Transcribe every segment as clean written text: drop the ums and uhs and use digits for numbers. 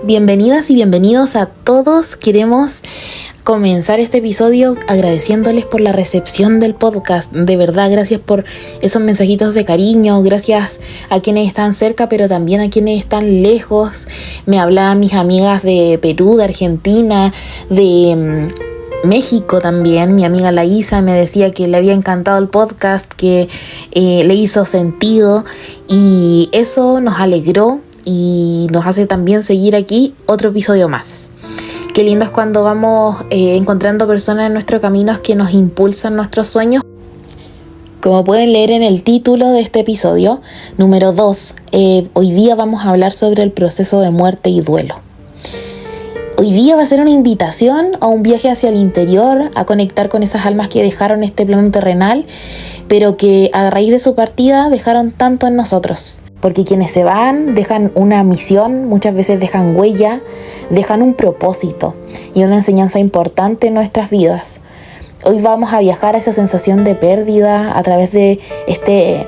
Bienvenidas y bienvenidos a todos. Queremos comenzar este episodio agradeciéndoles por la recepción del podcast. De verdad, gracias por esos mensajitos de cariño, gracias a quienes están cerca, pero también a quienes están lejos. Me hablaban mis amigas de Perú, de Argentina, de México también. Mi amiga Laísa me decía que le había encantado el podcast, que le hizo sentido, y eso nos alegró y nos hace también seguir aquí otro episodio más. Qué lindo es cuando vamos encontrando personas en nuestros caminos que nos impulsan nuestros sueños. Como pueden leer en el título de este episodio, número 2, hoy día vamos a hablar sobre el proceso de muerte y duelo. Hoy día va a ser una invitación a un viaje hacia el interior, a conectar con esas almas que dejaron este plano terrenal, pero que a raíz de su partida dejaron tanto en nosotros. Porque quienes se van dejan una misión, muchas veces dejan huella, dejan un propósito y una enseñanza importante en nuestras vidas. Hoy vamos a viajar a esa sensación de pérdida a través de este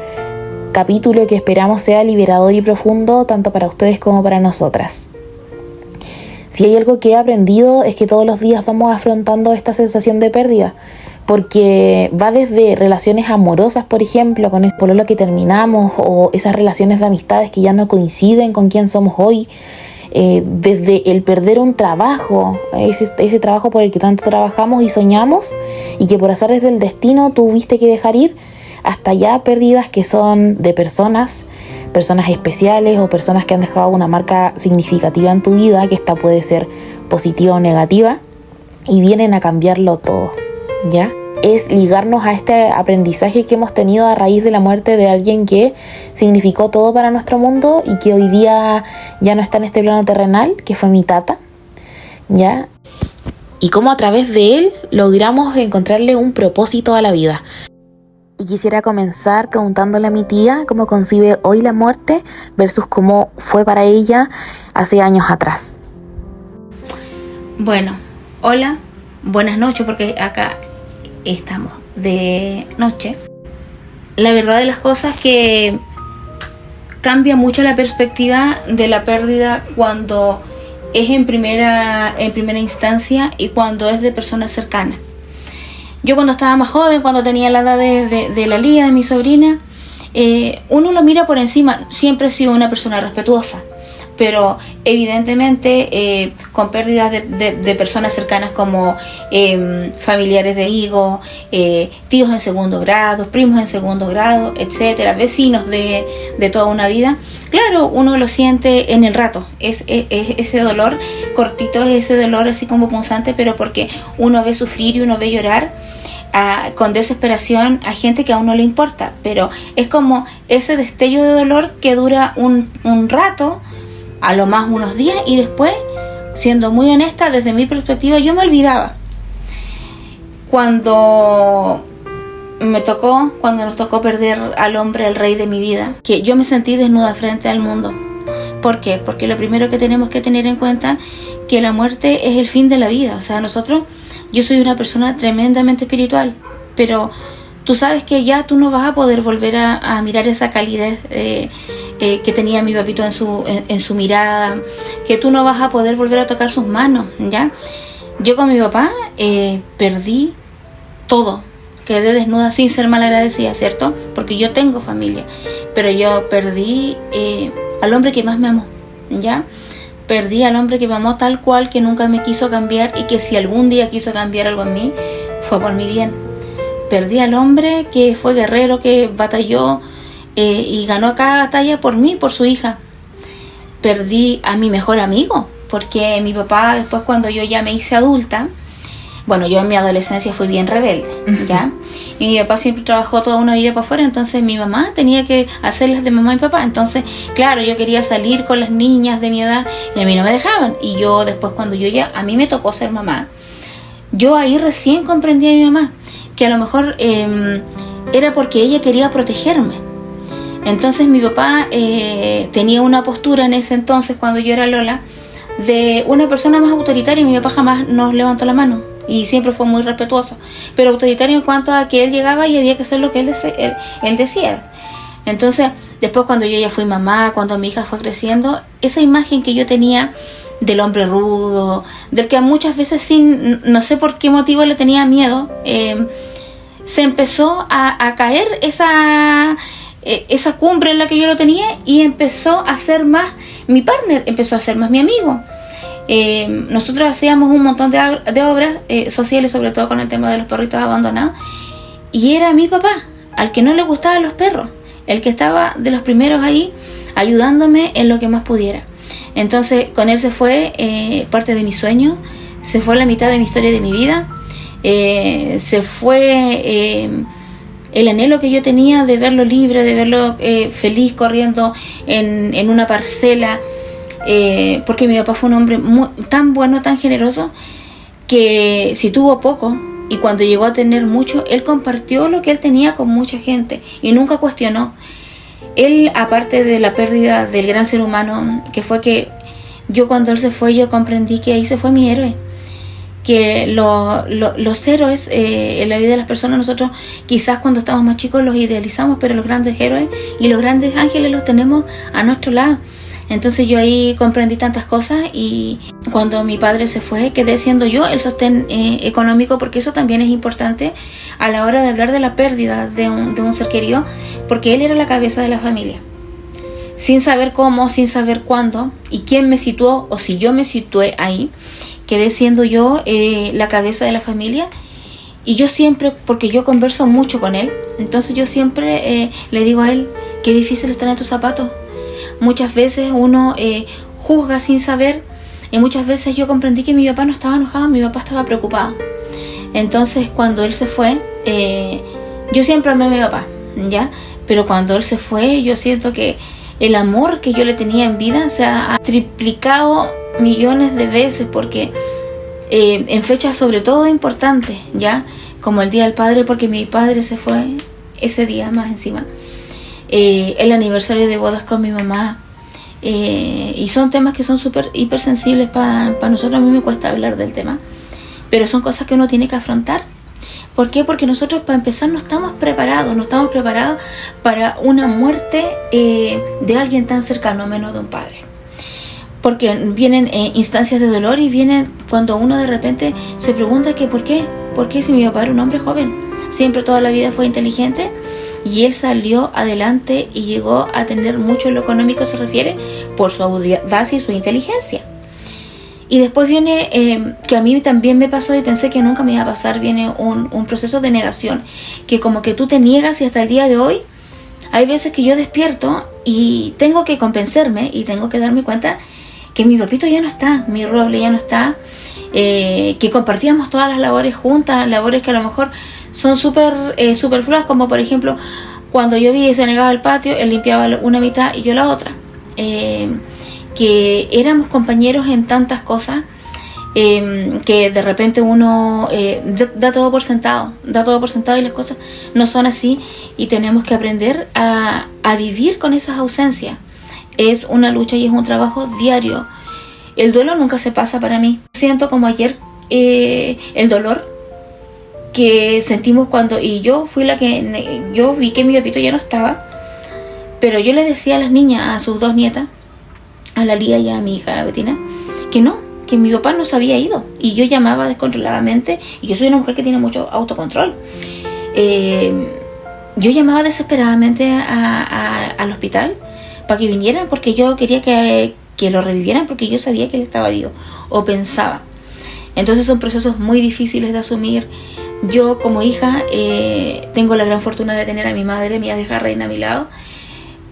capítulo que esperamos sea liberador y profundo tanto para ustedes como para nosotras. Si hay algo que he aprendido es que todos los días vamos afrontando esta sensación de pérdida, porque va desde relaciones amorosas, por ejemplo, con el pololo que terminamos, o esas relaciones de amistades que ya no coinciden con quién somos hoy, desde el perder un trabajo, ese trabajo por el que tanto trabajamos y soñamos, y que por azares del destino tuviste que dejar ir, hasta ya pérdidas que son de personas especiales o personas que han dejado una marca significativa en tu vida, que esta puede ser positiva o negativa, y vienen a cambiarlo todo, ¿ya? Es ligarnos a este aprendizaje que hemos tenido a raíz de la muerte de alguien que significó todo para nuestro mundo y que hoy día ya no está en este plano terrenal, que fue mi tata, ¿ya? Y cómo a través de él logramos encontrarle un propósito a la vida. Y quisiera comenzar preguntándole a mi tía cómo concibe hoy la muerte versus cómo fue para ella hace años atrás. Bueno, hola, buenas noches, porque acá estamos de noche. La verdad de las cosas es que cambia mucho la perspectiva de la pérdida cuando es en primera instancia y cuando es de personas cercanas. Yo cuando estaba más joven, cuando tenía la edad de la Lía, de mi sobrina, uno lo mira por encima. Siempre he sido una persona respetuosa, pero evidentemente con pérdidas de personas cercanas como familiares de hijos, tíos en segundo grado, primos en segundo grado, etcétera, vecinos de toda una vida. Claro, uno lo siente en el rato, es ese dolor cortito, es ese dolor así como punzante, pero porque uno ve sufrir y uno ve llorar con desesperación a gente que a uno le importa, pero es como ese destello de dolor que dura un rato, a lo más unos días, y después, siendo muy honesta, desde mi perspectiva, yo me olvidaba. Cuando nos tocó perder al hombre, al rey de mi vida, que yo me sentí desnuda frente al mundo. ¿Por qué? Porque lo primero que tenemos que tener en cuenta que la muerte es el fin de la vida. O sea, yo soy una persona tremendamente espiritual, pero tú sabes que ya tú no vas a poder volver a mirar esa calidez que tenía mi papito en su mirada, que tú no vas a poder volver a tocar sus manos, ¿ya? Yo con mi papá perdí todo, quedé desnuda sin ser malagradecida, ¿cierto? Porque yo tengo familia, pero yo perdí al hombre que más me amó, ¿ya? Perdí al hombre que me amó tal cual, que nunca me quiso cambiar, y que si algún día quiso cambiar algo en mí, fue por mi bien. Perdí al hombre que fue guerrero, que batalló y ganó cada batalla por mí, por su hija. Perdí a mi mejor amigo, porque mi papá, después cuando yo ya me hice adulta, bueno, yo en mi adolescencia fui bien rebelde, ¿ya? Y mi papá siempre trabajó toda una vida para afuera, entonces mi mamá tenía que hacerlas de mamá y papá. Entonces, claro, yo quería salir con las niñas de mi edad y a mí no me dejaban. Y yo después, cuando a mí me tocó ser mamá, yo ahí recién comprendí a mi mamá, que a lo mejor era porque ella quería protegerme. Entonces mi papá tenía una postura en ese entonces, cuando yo era Lola, de una persona más autoritaria, y mi papá jamás nos levantó la mano. Y siempre fue muy respetuoso, pero autoritario en cuanto a que él llegaba y había que hacer lo que él decía. Entonces, después cuando yo ya fui mamá, cuando mi hija fue creciendo, esa imagen que yo tenía del hombre rudo, del que muchas veces no sé por qué motivo le tenía miedo, se empezó a caer esa cumbre en la que yo lo tenía y empezó a ser más mi partner, empezó a ser más mi amigo. Nosotros hacíamos un montón de obras sociales, sobre todo con el tema de los perritos abandonados, y era mi papá, al que no le gustaban los perros, el que estaba de los primeros ahí ayudándome en lo que más pudiera. Entonces con él se fue parte de mi sueño, se fue la mitad de mi historia de mi vida, se fue el anhelo que yo tenía de verlo libre, de verlo feliz corriendo en una parcela, porque mi papá fue un hombre tan bueno, tan generoso, que si tuvo poco y cuando llegó a tener mucho, él compartió lo que él tenía con mucha gente y nunca cuestionó. Él, aparte de la pérdida del gran ser humano, que fue que yo cuando él se fue, yo comprendí que ahí se fue mi héroe. Que los héroes en la vida de las personas, nosotros quizás cuando estamos más chicos los idealizamos, pero los grandes héroes y los grandes ángeles los tenemos a nuestro lado. Entonces yo ahí comprendí tantas cosas, y cuando mi padre se fue quedé siendo yo el sostén económico, porque eso también es importante a la hora de hablar de la pérdida de un ser querido, porque él era la cabeza de la familia. Sin saber cómo, sin saber cuándo y quién me situó o si yo me situé ahí, quedé siendo yo la cabeza de la familia. Y yo siempre, porque yo converso mucho con él, entonces yo siempre le digo a él, qué difícil estar en tus zapatos. Muchas veces uno juzga sin saber, y muchas veces yo comprendí que mi papá no estaba enojado, mi papá estaba preocupado. Entonces cuando él se fue, yo siempre amé a mi papá, ¿ya? Pero cuando él se fue, yo siento que el amor que yo le tenía en vida se ha triplicado millones de veces, porque en fechas sobre todo importantes, ¿ya? Como el Día del Padre, porque mi padre se fue ese día más encima. El aniversario de bodas con mi mamá, y son temas que son súper hipersensibles para nosotros. A mí me cuesta hablar del tema, pero son cosas que uno tiene que afrontar. ¿Por qué? Porque nosotros, para empezar, no estamos preparados para una muerte de alguien tan cercano, menos de un padre. Porque vienen instancias de dolor, y vienen cuando uno de repente se pregunta que ¿por qué? ¿Por qué si mi papá era un hombre joven? Siempre toda la vida fue inteligente, y él salió adelante y llegó a tener mucho en lo económico, se refiere, por su audacia y su inteligencia. Y después viene, que a mí también me pasó y pensé que nunca me iba a pasar, viene un proceso de negación, que como que tú te niegas, y hasta el día de hoy hay veces que yo despierto y tengo que convencerme y tengo que darme cuenta que mi papito ya no está, mi roble ya no está, que compartíamos todas las labores juntas, labores que a lo mejor son superfluas, como por ejemplo cuando yo vi y se negaba al patio, él limpiaba una mitad y yo la otra. Que éramos compañeros en tantas cosas, que de repente uno da todo por sentado, y las cosas no son así, y tenemos que aprender a vivir con esas ausencias. Es una lucha y es un trabajo diario. El duelo nunca se pasa para mí. Siento como ayer el dolor que sentimos cuando, y yo fui la que, yo vi que mi papito ya no estaba, pero yo le decía a las niñas, a sus dos nietas, a la Lía y a mi hija, la Betina, que mi papá no se había ido, y yo llamaba descontroladamente, y yo soy una mujer que tiene mucho autocontrol. Yo llamaba desesperadamente al hospital para que vinieran, porque yo quería que lo revivieran, porque yo sabía que él estaba vivo, o pensaba. Entonces son procesos muy difíciles de asumir. Yo como hija tengo la gran fortuna de tener a mi madre, mi abeja reina, a mi lado,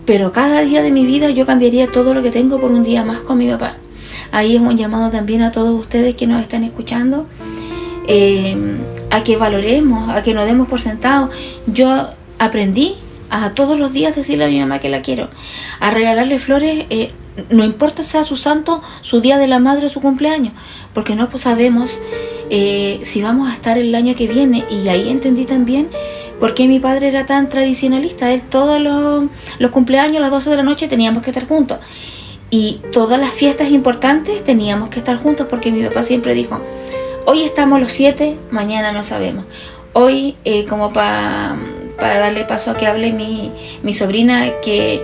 pero cada día de mi vida yo cambiaría todo lo que tengo por un día más con mi papá. Ahí es un llamado también a todos ustedes que nos están escuchando, a que valoremos, a que nos demos por sentado. Yo aprendí a todos los días decirle a mi mamá que la quiero, a regalarle flores, no importa sea su santo, su día de la madre o su cumpleaños, porque no sabemos si vamos a estar el año que viene. Y ahí entendí también por qué mi padre era tan tradicionalista. Él todos los cumpleaños a las 12 de la noche teníamos que estar juntos, y todas las fiestas importantes teníamos que estar juntos, porque mi papá siempre dijo, hoy estamos los 7, mañana no sabemos. Hoy, como para darle paso a que hable mi sobrina, que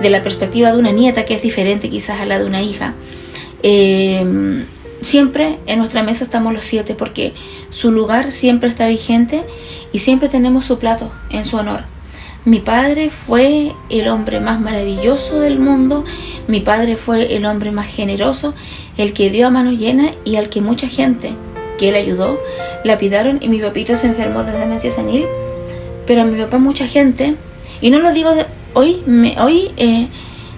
de la perspectiva de una nieta, que es diferente quizás a la de una hija, Siempre en nuestra mesa estamos los 7 porque su lugar siempre está vigente y siempre tenemos su plato en su honor. Mi padre fue el hombre más maravilloso del mundo, mi padre fue el hombre más generoso, el que dio a mano llena y al que mucha gente que él ayudó lapidaron, y mi papito se enfermó de demencia senil, pero a mi papá mucha gente, y no lo digo hoy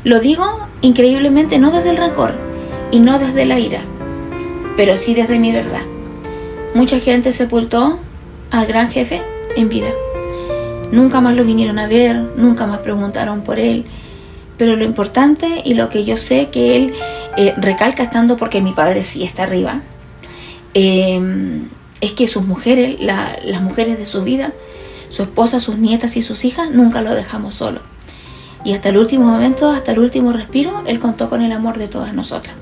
lo digo increíblemente no desde el rencor y no desde la ira, pero sí desde mi verdad. Mucha gente sepultó al gran jefe en vida. Nunca más lo vinieron a ver, nunca más preguntaron por él. Pero lo importante y lo que yo sé que él recalca estando, porque mi padre sí está arriba, es que sus mujeres, las mujeres de su vida, su esposa, sus nietas y sus hijas, nunca lo dejamos solo. Y hasta el último momento, hasta el último respiro, él contó con el amor de todas nosotras.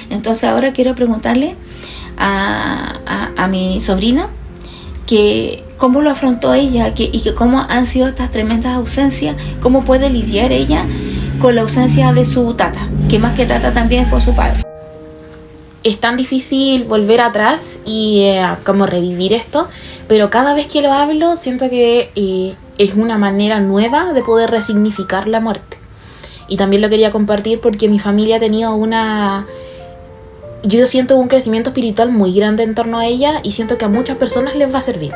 Entonces ahora quiero preguntarle a mi sobrina que cómo lo afrontó ella y que cómo han sido estas tremendas ausencias, cómo puede lidiar ella con la ausencia de su tata, que más que tata también fue su padre. Es tan difícil volver atrás y como revivir esto, pero cada vez que lo hablo siento que es una manera nueva de poder resignificar la muerte. Y también lo quería compartir porque mi familia ha tenido yo siento un crecimiento espiritual muy grande en torno a ella y siento que a muchas personas les va a servir.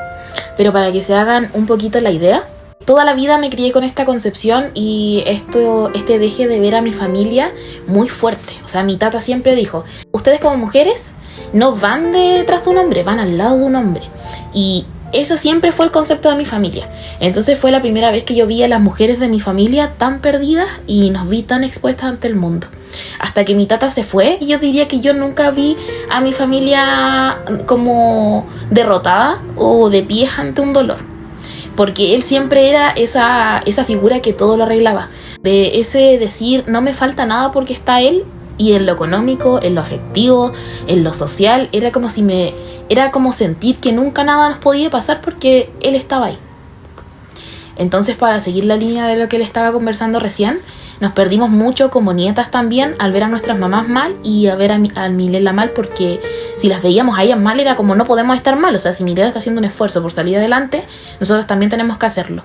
Pero para que se hagan un poquito la idea, toda la vida me crié con esta concepción y este deje de ver a mi familia muy fuerte. O sea, mi tata siempre dijo, ustedes como mujeres no van detrás de un hombre, van al lado de un hombre. Y ese siempre fue el concepto de mi familia. Entonces fue la primera vez que yo vi a las mujeres de mi familia tan perdidas y nos vi tan expuestas ante el mundo. Hasta que mi tata se fue, y yo diría que yo nunca vi a mi familia como derrotada o de pies ante un dolor. Porque él siempre era esa figura que todo lo arreglaba. De ese decir, no me falta nada porque está él. Y en lo económico, en lo afectivo, en lo social, era como sentir que nunca nada nos podía pasar porque él estaba ahí. Entonces, para seguir la línea de lo que él estaba conversando recién, nos perdimos mucho como nietas también al ver a nuestras mamás mal y a ver a Milela mal, porque si las veíamos a ellas mal era como no podemos estar mal. O sea, si Milela está haciendo un esfuerzo por salir adelante, nosotros también tenemos que hacerlo.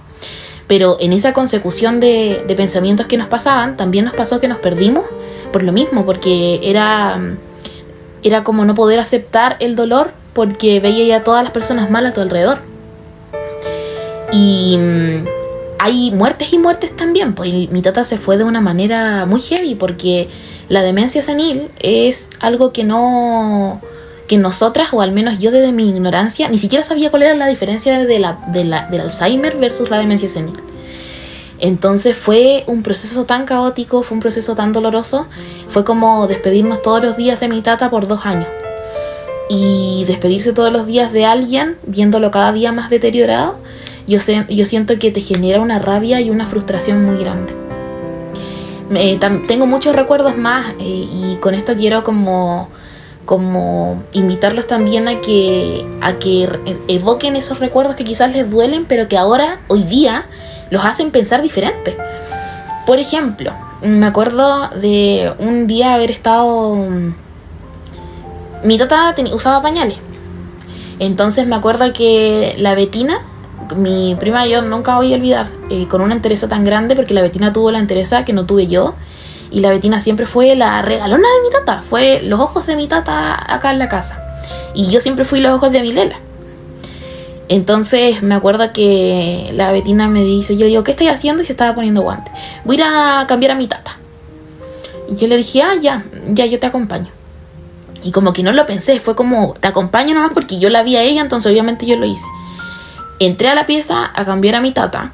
Pero en esa consecución de pensamientos que nos pasaban, también nos pasó que nos perdimos por lo mismo, porque era como no poder aceptar el dolor porque veía ya a todas las personas mal a tu alrededor. Y hay muertes y muertes también, pues mi tata se fue de una manera muy heavy, porque la demencia senil es algo que nosotras, o al menos yo desde mi ignorancia, ni siquiera sabía cuál era la diferencia del Alzheimer versus la demencia senil. Entonces fue un proceso tan caótico, fue un proceso tan doloroso, fue como despedirnos todos los días de mi tata por 2 años. Y despedirse todos los días de alguien, viéndolo cada día más deteriorado, yo siento que te genera una rabia y una frustración muy grande. Tengo muchos recuerdos más y con esto quiero como invitarlos también a que evoquen esos recuerdos que quizás les duelen, pero que ahora, hoy día, los hacen pensar diferente. Por ejemplo, me acuerdo de un día haber estado... Mi tata usaba pañales. Entonces me acuerdo que la Betina, mi prima, yo nunca voy a olvidar, con una entereza tan grande, porque la Betina tuvo la entereza que no tuve yo. Y la Betina siempre fue la regalona de mi tata, fue los ojos de mi tata acá en la casa. Y yo siempre fui los ojos de Milela. Entonces me acuerdo que la Betina me dice, yo digo, ¿qué estoy haciendo? Y se estaba poniendo guantes. Voy a ir a cambiar a mi tata. Y yo le dije, ya, yo te acompaño. Y como que no lo pensé, fue como, te acompaño nomás porque yo la vi a ella, entonces obviamente yo lo hice. Entré a la pieza a cambiar a mi tata.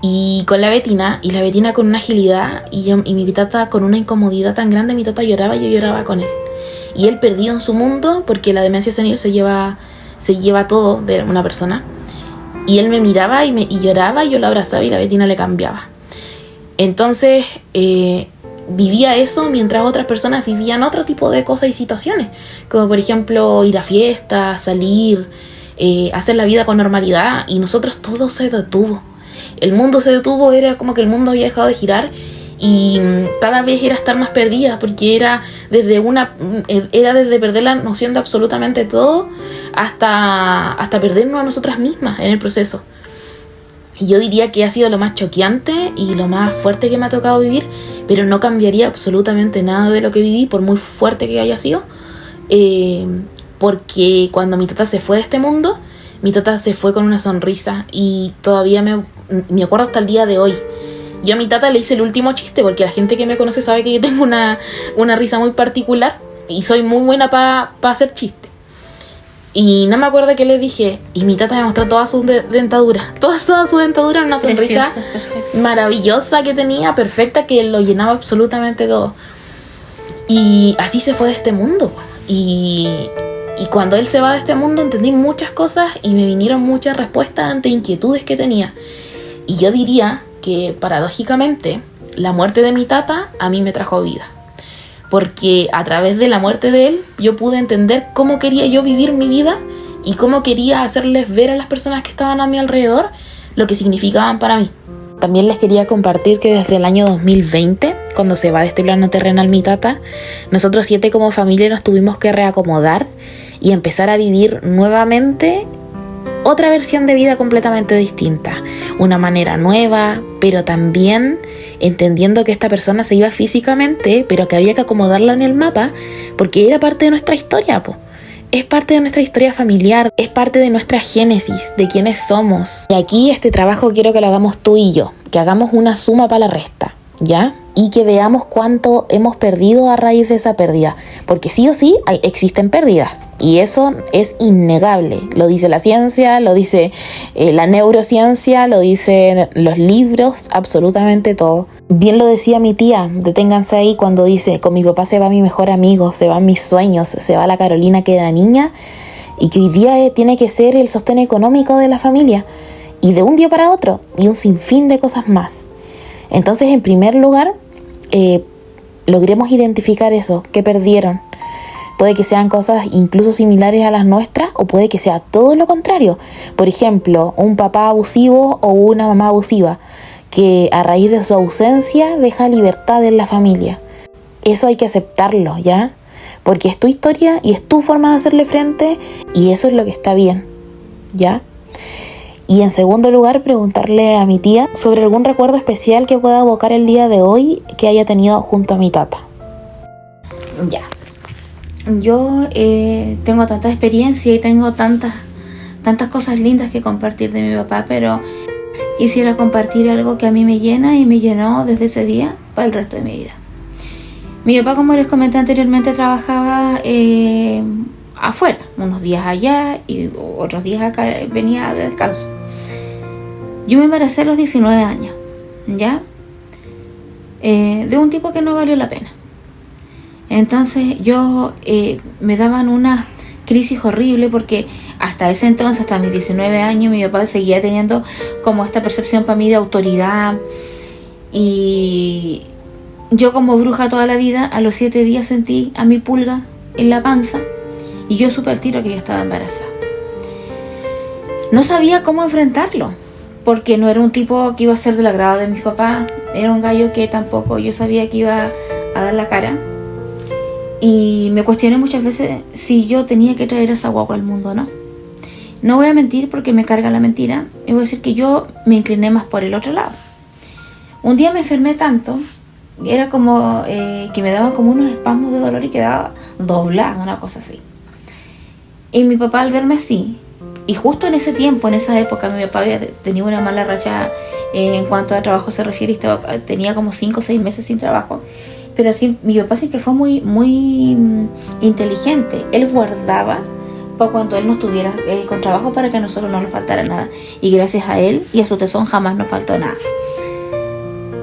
Y con la Betina, y la Betina con una agilidad, y mi tata con una incomodidad tan grande, mi tata lloraba y yo lloraba con él. Y él perdido en su mundo, porque la demencia senil se lleva todo de una persona. Y él me miraba y lloraba, y yo lo abrazaba y la Betina le cambiaba. Entonces vivía eso mientras otras personas vivían otro tipo de cosas y situaciones, como por ejemplo ir a fiestas, salir, hacer la vida con normalidad, y nosotros todo se detuvo. El mundo se detuvo, era como que el mundo había dejado de girar y cada vez era estar más perdida, porque era desde perder la noción de absolutamente todo hasta perdernos a nosotras mismas en el proceso. Y yo diría que ha sido lo más choqueante y lo más fuerte que me ha tocado vivir, pero no cambiaría absolutamente nada de lo que viví, por muy fuerte que haya sido, porque cuando mi tata se fue de este mundo, mi tata se fue con una sonrisa, y todavía me acuerdo hasta el día de hoy. Yo a mi tata le hice el último chiste, porque la gente que me conoce sabe que yo tengo una risa muy particular y soy muy buena para hacer chistes. Y no me acuerdo qué le dije, y mi tata me mostró toda su dentadura, toda su dentadura, una sonrisa maravillosa que tenía, perfecta, que lo llenaba absolutamente todo. Y así se fue de este mundo. Y cuando él se va de este mundo entendí muchas cosas y me vinieron muchas respuestas ante inquietudes que tenía. Y yo diría que paradójicamente la muerte de mi tata a mí me trajo vida, porque a través de la muerte de él yo pude entender cómo quería yo vivir mi vida y cómo quería hacerles ver a las personas que estaban a mi alrededor lo que significaban para mí. También les quería compartir que desde el año 2020, cuando se va de este plano terrenal mi tata, nosotros 7 como familia nos tuvimos que reacomodar y empezar a vivir nuevamente otra versión de vida completamente distinta, una manera nueva, pero también entendiendo que esta persona se iba físicamente, pero que había que acomodarla en el mapa, porque era parte de nuestra historia, po. Es parte de nuestra historia familiar, es parte de nuestra génesis, de quiénes somos. Y aquí este trabajo quiero que lo hagamos tú y yo, que hagamos una suma para la resta, ¿ya? Y que veamos cuánto hemos perdido a raíz de esa pérdida, porque sí o sí existen pérdidas, y eso es innegable. Lo dice la ciencia, lo dice la neurociencia, lo dicen los libros, absolutamente todo. Bien lo decía mi tía, deténganse ahí, cuando dice: con mi papá se va mi mejor amigo, se van mis sueños, se va la Carolina que era niña y que hoy día tiene que ser el sostén económico de la familia, y de un día para otro, y un sinfín de cosas más. Entonces, en primer lugar, logremos identificar eso, que perdieron. Puede que sean cosas incluso similares a las nuestras, o puede que sea todo lo contrario. Por ejemplo, un papá abusivo o una mamá abusiva, que a raíz de su ausencia deja libertad en la familia. Eso hay que aceptarlo, ¿ya? Porque es tu historia y es tu forma de hacerle frente, y eso es lo que está bien, ¿ya? Y en segundo lugar, preguntarle a mi tía sobre algún recuerdo especial que pueda evocar el día de hoy que haya tenido junto a mi tata. Ya. Yo tengo tanta experiencia y tengo tantas cosas lindas que compartir de mi papá, pero quisiera compartir algo que a mí me llena y me llenó desde ese día para el resto de mi vida. Mi papá, como les comenté anteriormente, trabajaba afuera, unos días allá y otros días acá, venía de descanso. Yo me embaracé a los 19 años, ¿ya? De un tipo que no valió la pena. Entonces me daban una crisis horrible, porque hasta ese entonces, hasta mis 19 años, mi papá seguía teniendo como esta percepción para mí de autoridad, y yo, como bruja toda la vida, a los 7 días sentí a mi pulga en la panza y yo supe al tiro que yo estaba embarazada. No sabía cómo enfrentarlo, porque no era un tipo que iba a ser del agrado de mis papás, era un gallo que tampoco yo sabía que iba a dar la cara, y me cuestioné muchas veces si yo tenía que traer a esa guagua al mundo o no. No voy a mentir, porque me carga la mentira, y voy a decir que yo me incliné más por el otro lado. Un día me enfermé tanto, era como que me daban como unos espasmos de dolor y quedaba doblada, una cosa así. Y mi papá, al verme así, y justo en ese tiempo, en esa época, mi papá había tenido una mala racha en cuanto a trabajo se refiere, y tenía como 5 o 6 meses sin trabajo. Pero sí, mi papá siempre fue muy inteligente. Él guardaba para cuando él no estuviera con trabajo, para que a nosotros no nos faltara nada. Y gracias a él y a su tesón jamás nos faltó nada.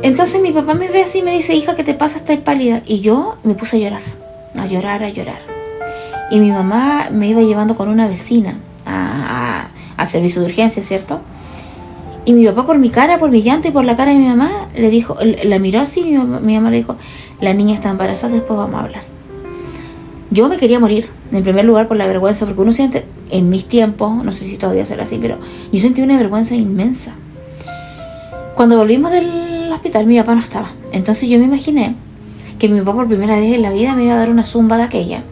Entonces mi papá me ve así y me dice: hija, ¿qué te pasa? Estás pálida. Y yo me puse a llorar. Y mi mamá me iba llevando con una vecina al servicio de urgencia, ¿cierto? Y mi papá, por mi cara, por mi llanto y por la cara de mi mamá, le dijo, la miró así, mi mamá le dijo: la niña está embarazada, después vamos a hablar. Yo me quería morir, en primer lugar por la vergüenza, porque uno siente, en mis tiempos, no sé si todavía será así, pero yo sentí una vergüenza inmensa. Cuando volvimos del hospital, mi papá no estaba. Entonces yo me imaginé que mi papá por primera vez en la vida me iba a dar una zumba de aquella.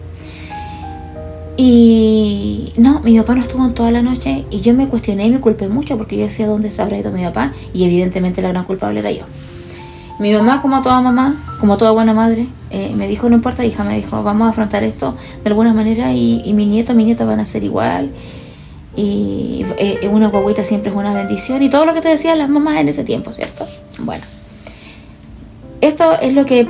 Y no, mi papá no estuvo en toda la noche y yo me cuestioné y me culpé mucho porque yo decía dónde se habrá ido mi papá y evidentemente la gran culpable era yo. Mi mamá, como toda mamá, como toda buena madre, me dijo, no importa hija, me dijo, vamos a afrontar esto de alguna manera y mi nieta van a ser igual y una guagüita siempre es una bendición y todo lo que te decían las mamás en ese tiempo, ¿cierto? Bueno, esto es lo que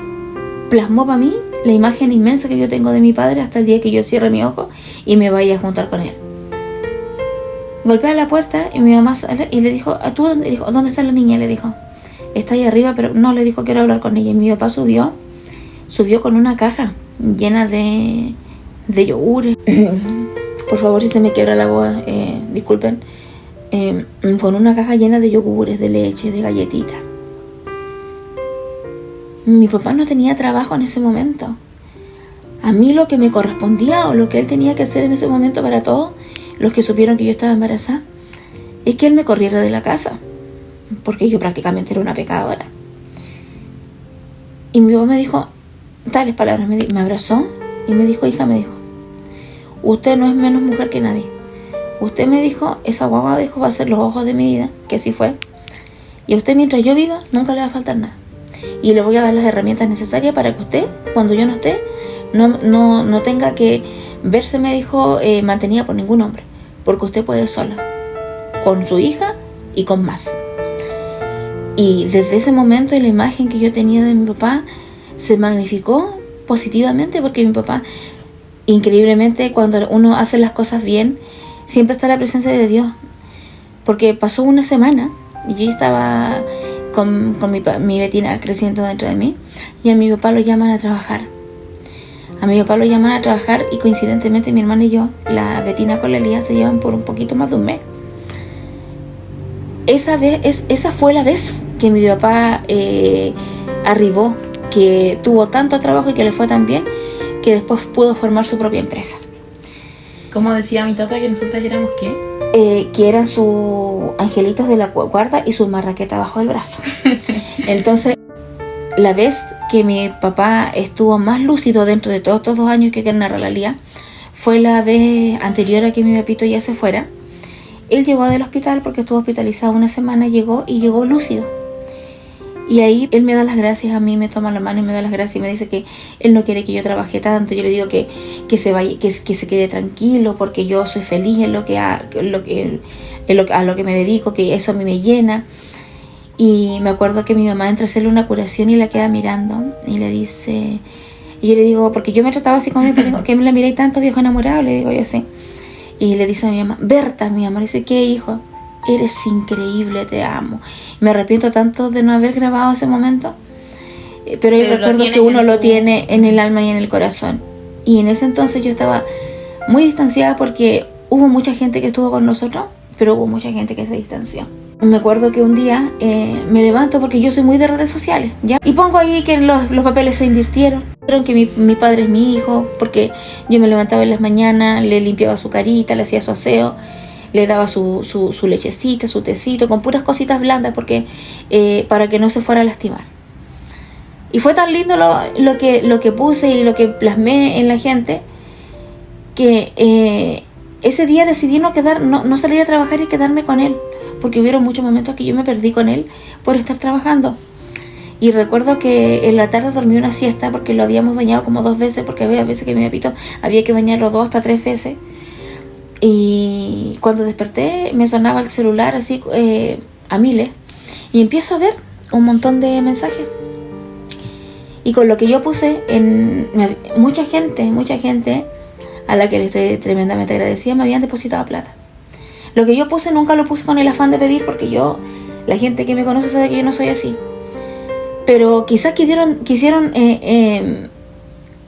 plasmó para mí la imagen inmensa que yo tengo de mi padre hasta el día que yo cierre mi ojo y me vaya a juntar con él. Golpea la puerta y mi mamá sale y le dijo, ¿tú dónde? Le dijo, ¿dónde está la niña? Le dijo, está ahí arriba, pero no, le dijo, quiero hablar con ella. Y mi papá subió con una caja llena de yogures. Por favor, si se me quiebra la voz, disculpen. Con una caja llena de yogures, de leche, de galletitas. Mi papá no tenía trabajo en ese momento. A mí lo que me correspondía o lo que él tenía que hacer en ese momento para todos los que supieron que yo estaba embarazada es que él me corriera de la casa, porque yo prácticamente era una pecadora. Y mi papá me dijo tales palabras, me abrazó y me dijo, hija, me dijo, usted no es menos mujer que nadie. Usted me dijo, esa guagua dijo, va a ser los ojos de mi vida, que así fue. Y a usted mientras yo viva, nunca le va a faltar nada. Y le voy a dar las herramientas necesarias para que usted, cuando yo no esté, no tenga que verse, me dijo, mantenida por ningún hombre. Porque usted puede sola, con su hija y con más. Y desde ese momento la imagen que yo tenía de mi papá se magnificó positivamente, porque mi papá, increíblemente, cuando uno hace las cosas bien, siempre está la presencia de Dios. Porque pasó una semana y yo estaba con mi Betina creciendo dentro de mí y a mi papá lo llaman a trabajar. A mi papá lo llaman a trabajar y coincidentemente mi hermana y yo, la Betina con la Elías, se llevan por un poquito más de un mes. Esa fue la vez que mi papá arribó, que tuvo tanto trabajo y que le fue tan bien que después pudo formar su propia empresa. Como decía mi tata, que nosotras éramos ¿qué? Que eran sus angelitos de la guarda y su marraqueta bajo el brazo. Entonces, la vez que mi papá estuvo más lúcido dentro de todos estos 2 años que narra la Lía fue la vez anterior a que mi papito ya se fuera. Él llegó del hospital porque estuvo hospitalizado una semana, llegó lúcido. Y ahí él me da las gracias a mí, me toma la mano y me da las gracias y me dice que él no quiere que yo trabaje tanto. Yo le digo que se vaya, que se quede tranquilo porque yo soy feliz en a lo que me dedico, que eso a mí me llena. Y me acuerdo que mi mamá entra a hacerle una curación y la queda mirando y le dice, y yo le digo, porque yo me trataba así con mi papá, que me la miráis tanto, viejo enamorado, le digo yo así. Y le dice a mi mamá, Berta, mi mamá, le dice, ¿qué, hijo? Eres increíble, te amo. Me arrepiento tanto de no haber grabado ese momento, pero yo recuerdo que uno lo tiene en el alma y en el corazón. Y en ese entonces yo estaba muy distanciada porque hubo mucha gente que estuvo con nosotros, pero hubo mucha gente que se distanció. Me acuerdo que un día me levanto porque yo soy muy de redes sociales, ¿ya? Y pongo ahí que los papeles se invirtieron, que mi padre es mi hijo, porque yo me levantaba en las mañanas, le limpiaba su carita, le hacía su aseo, le daba su lechecita, su tecito, con puras cositas blandas, porque para que no se fuera a lastimar. Y fue tan lindo lo que puse y lo que plasmé en la gente, que ese día decidí no salir a trabajar y quedarme con él, porque hubieron muchos momentos que yo me perdí con él por estar trabajando. Y recuerdo que en la tarde dormí una siesta porque lo habíamos bañado como 2 veces, porque había veces que mi papito había que bañarlo 2 hasta 3 veces. Y cuando desperté me sonaba el celular así a miles y empiezo a ver un montón de mensajes. Y con lo que yo puse, mucha gente a la que le estoy tremendamente agradecida me habían depositado plata. Lo que yo puse nunca lo puse con el afán de pedir, porque la gente que me conoce sabe que yo no soy así. Pero quizás quisieron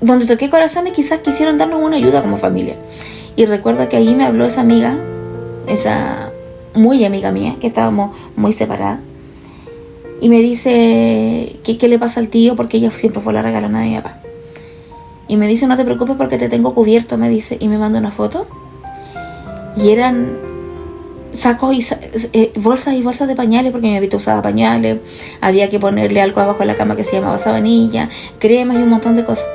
donde toqué corazones, quizás quisieron darnos una ayuda como familia. Y recuerdo que ahí me habló esa amiga, esa muy amiga mía, que estábamos muy separadas. Y me dice, ¿qué le pasa al tío? Porque ella siempre fue la regalona de mi papá. Y me dice, no te preocupes porque te tengo cubierto, me dice. Y me manda una foto. Y eran sacos y bolsas de pañales, porque mi papito usaba pañales, había que ponerle algo abajo de la cama que se llamaba sabanilla, cremas y un montón de cosas.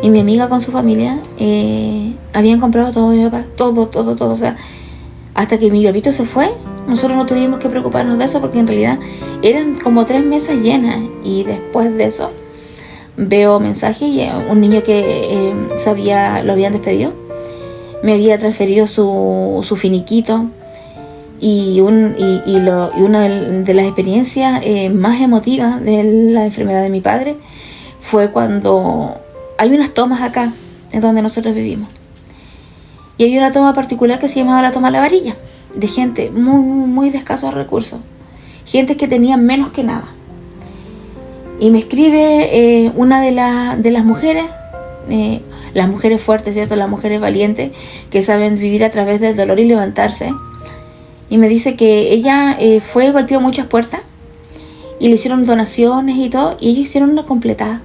Y mi amiga con su familia habían comprado todo mi papá, todo, o sea, hasta que mi papito se fue, nosotros no tuvimos que preocuparnos de eso, porque en realidad eran como 3 mesas llenas. Y después de eso veo mensajes y un niño que lo habían despedido, me había transferido su finiquito. Y una de las experiencias más emotivas de la enfermedad de mi padre fue cuando hay unas tomas acá, en donde nosotros vivimos. Y hay una toma particular que se llamaba la toma La Varilla, de gente muy, muy de escasos recursos, gente que tenía menos que nada. Y me escribe una de las mujeres, las mujeres fuertes, ¿cierto? Las mujeres valientes que saben vivir a través del dolor y levantarse. Y me dice que ella golpeó muchas puertas y le hicieron donaciones y todo, y ellos hicieron una completada.